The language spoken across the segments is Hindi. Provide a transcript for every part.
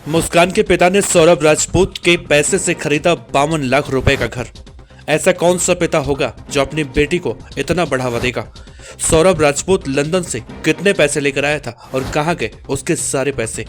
मुस्कान के पिता ने सौरभ राजपूत के पैसे से खरीदा 52 लाख रुपए का घर। ऐसा कौन सा पिता होगा जो अपनी बेटी को इतना बढ़ावा देगा। सौरभ राजपूत लंदन से कितने पैसे लेकर आया था और कहां गए उसके सारे पैसे।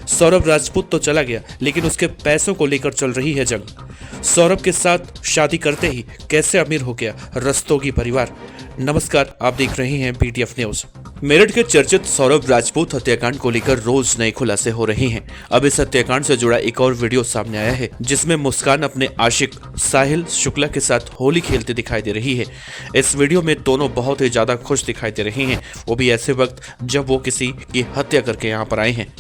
सौरभ राजपूत तो चला गया, लेकिन उसके पैसों को लेकर चल रही है जंग। सौरभ के साथ शादी करते ही कैसे अमीर हो गया रस्तोगी परिवार। नमस्कार, आप देख रहे हैं BTF न्यूज। मेरठ के चर्चित सौरभ राजपूत हत्याकांड को लेकर रोज नए खुलासे हो रहे हैं। अब इस हत्याकांड से जुड़ा एक और वीडियो सामने आया है, जिसमें मुस्कान अपने आशिक साहिल शुक्ला के साथ होली खेलते दिखाई दे रही है। इस वीडियो में दोनों बहुत ही ज्यादा खुश दिखाई दे रहे हैं, वो भी ऐसे वक्त जब वो किसी की हत्या करके यहाँ पर आए हैं।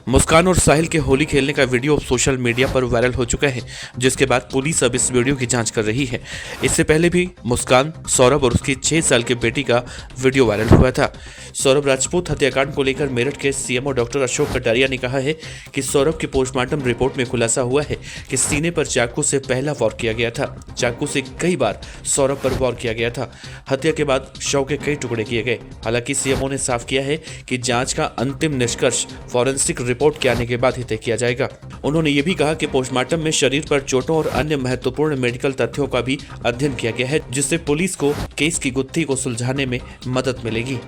मुस्कान और साहिल के होली खेलने का वीडियो सोशल मीडिया पर वायरल हो चुका है, जिसके बाद पुलिस अब इस वीडियो की जांच कर रही है। इससे पहले भी मुस्कान, सौरभ और उसकी 6 साल की बेटी का वीडियो वायरल हुआ था। सौरभ राजपूत हत्याकांड को लेकर मेरठ के CMO डॉक्टर अशोक कटारिया ने कहा है कि सौरभ की पोस्टमार्टम रिपोर्ट में खुलासा हुआ है कि सीने पर चाकू से पहला वार किया गया था। चाकू से कई बार सौरभ पर वार किया गया था। हत्या के बाद शव के कई टुकड़े किए गए। हालांकि CMO ने साफ किया है कि जांच का अंतिम निष्कर्ष फॉरेंसिक रिपोर्ट के आने के बाद ही तय किया जाएगा। उन्होंने ये भी कहा कि पोस्टमार्टम में शरीर पर चोटों और अन्य महत्वपूर्ण मेडिकल तथ्यों का भी अध्ययन किया गया है, जिससे पुलिस को केस की गुत्थी को सुलझाने में मदद मिलेगी।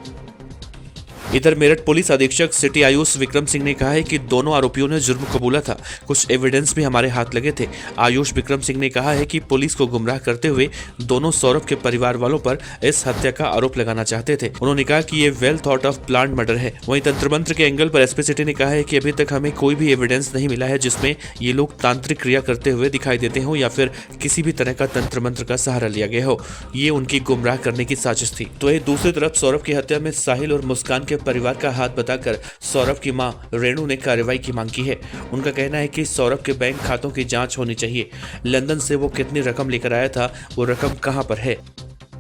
इधर मेरठ पुलिस अधीक्षक सिटी आयुष विक्रम सिंह ने कहा है कि दोनों आरोपियों ने जुर्म कबूला था। कुछ एविडेंस भी हमारे हाथ लगे थे। आयुष विक्रम सिंह ने कहा है कि पुलिस को गुमराह करते हुए दोनों सौरभ के परिवार वालों पर इस हत्या का आरोप लगाना चाहते थे। उन्होंने कहा कि ये well thought of plan murder है। वहीं तंत्र मंत्र के एंगल पर SP सिटी ने कहा है कि अभी तक हमें कोई भी एविडेंस नहीं मिला है जिसमें ये लोग तांत्रिक क्रिया करते हुए दिखाई देते हो या फिर किसी भी तरह का तंत्र मंत्र का सहारा लिया गया हो। ये उनकी गुमराह करने की साजिश थी। तो दूसरी तरफ सौरभ की हत्या में साहिल और मुस्कान के परिवार का हाथ बताकर सौरभ की मां रेणु ने कार्रवाई की मांग की है। उनका कहना है कि सौरभ के बैंक खातों की जांच होनी चाहिए। लंदन से वो कितनी रकम लेकर आया था, वो रकम कहां पर है।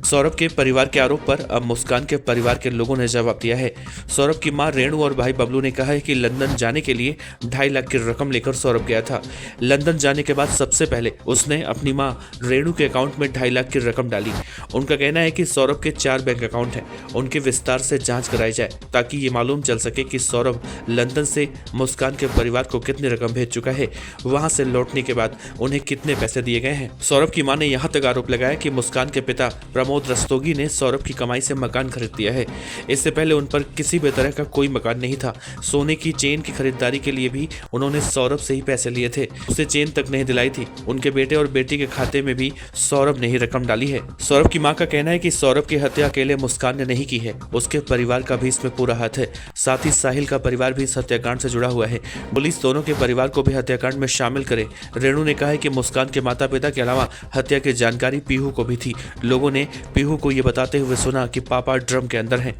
सौरभ के परिवार के आरोप पर अब मुस्कान के परिवार के लोगों ने जवाब दिया है। सौरभ की मां रेणु और भाई बबलू ने कहा है कि लंदन जाने के लिए 2.5 लाख की रकम लेकर सौरभ गया था। लंदन जाने के बाद सबसे पहले उसने अपनी मां रेणु के अकाउंट में 2.5 लाख की रकम डाली। उनका कहना है कि सौरभ के 4 बैंक अकाउंट हैं, उनके विस्तार से जांच कराई जाए ताकि ये मालूम चल सके कि सौरभ लंदन से मुस्कान के परिवार को कितनी रकम भेज चुका है, वहां से लौटने के बाद उन्हें कितने पैसे दिए गए हैं। सौरभ की मां ने यहाँ तक आरोप लगाया कि मुस्कान के पिता प्रमोद रस्तोगी ने सौरभ की कमाई से मकान खरीद दिया है। इससे पहले उन पर किसी भी तरह का कोई मकान नहीं था। सोने की चेन की खरीदारी के लिए भी उन्होंने सौरभ से ही पैसे लिए थे। उसे चेन तक नहीं दिलाई थी। उनके बेटे और बेटी के खाते में भी सौरभ ने ही रकम डाली है। सौरभ की मां का कहना है कि सौरभ की हत्या अकेले मुस्कान ने नहीं की है, उसके परिवार का भी इसमें पूरा हाथ है। साथ ही साहिल का परिवार भी इस हत्याकांड से जुड़ा हुआ है। पुलिस दोनों के परिवार को भी हत्याकांड में शामिल करे। रेणु ने कहा है कि मुस्कान के माता पिता के अलावा हत्या की जानकारी पीहू को भी थी। लोगों ने पीहू को यह बताते हुए सुना कि पापा ड्रम के अंदर हैं।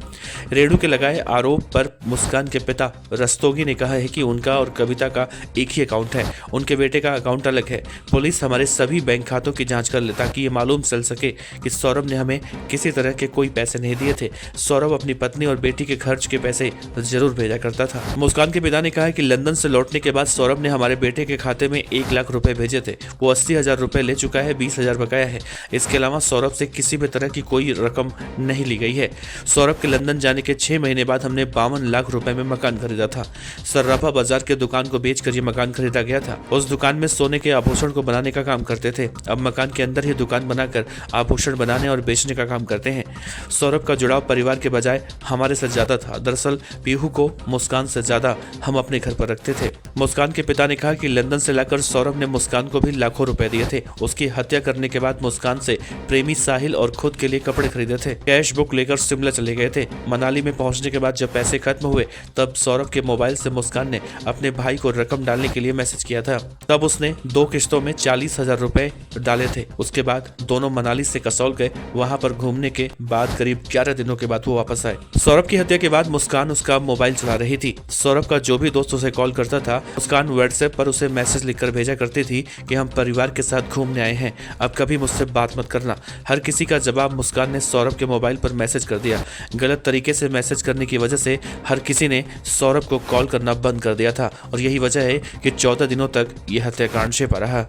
रेणु के लगाए आरोप पर मुस्कान के पिता रस्तोगी ने कहा है कि उनका और कविता का एक ही अकाउंट है, उनके बेटे का अकाउंट अलग है। पुलिस हमारे सभी बैंक खातों की जांच कर ले ताकि ये मालूम चल सके कि सौरभ ने हमें किसी तरह के कोई पैसे नहीं दिए थे। सौरभ अपनी पत्नी और बेटी के खर्च के पैसे जरूर भेजा करता था। मुस्कान के पिता ने कहा है कि लंदन से लौटने के बाद सौरभ ने हमारे बेटे के खाते में 1 लाख रुपए भेजे थे। वो 80,000 रुपए ले चुका है, 20,000 बकाया है। इसके अलावा सौरभ से किसी भी तरह की कोई रकम नहीं ली गई है। सौरभ के लंदन जाने के 6 महीने बाद हमने 52 लाख रुपए में मकान खरीदा था। सर्राफा बाजार के दुकान को बेचकर ये मकान खरीदा गया था। उस दुकान में सोने के आभूषण को बनाने का काम करते थे। अब मकान के अंदर ही दुकान बनाकर आभूषण बनाने और बेचने का काम करते हैं। सौरभ का जुड़ाव परिवार के बजाय हमारे से ज्यादा था। दरअसल पीहू को मुस्कान से ज्यादा हम अपने घर पर रखते थे। मुस्कान के पिता ने कहा कि लंदन से लाकर सौरभ ने मुस्कान को भी लाखों रुपए दिए थे। उसकी हत्या करने के बाद मुस्कान से प्रेमी साहिल और खुद के लिए कपड़े खरीदे थे। कैश बुक लेकर शिमला चले गए थे। मनाली में पहुंचने के बाद जब पैसे खत्म हुए तब सौरभ के मोबाइल से मुस्कान ने अपने भाई को रकम डालने के लिए मैसेज किया था। तब उसने 2 किस्तों में 40,000 रुपए डाले थे। उसके बाद दोनों मनाली से कसौल गए। वहां पर घूमने के बाद करीब 11 दिनों के बाद वो वापस आए। सौरभ की हत्या के बाद मुस्कान उसका मोबाइल चला रही थी। सौरभ का जो भी दोस्त उसे कॉल करता था, मुस्कान व्हाट्सएप पर उसे मैसेज लिखकर भेजा करती थी कि हम परिवार के साथ घूमने आए हैं, अब कभी मुझसे बात मत करना। हर किसी का जवाब मुस्कान ने सौरभ के मोबाइल पर मैसेज कर दिया। गलत तरीके से मैसेज करने की वजह से हर किसी ने सौरभ को कॉल करना बंद कर दिया था और यही वजह है कि 14 दिनों तक यह हत्याकांड छिपा रहा।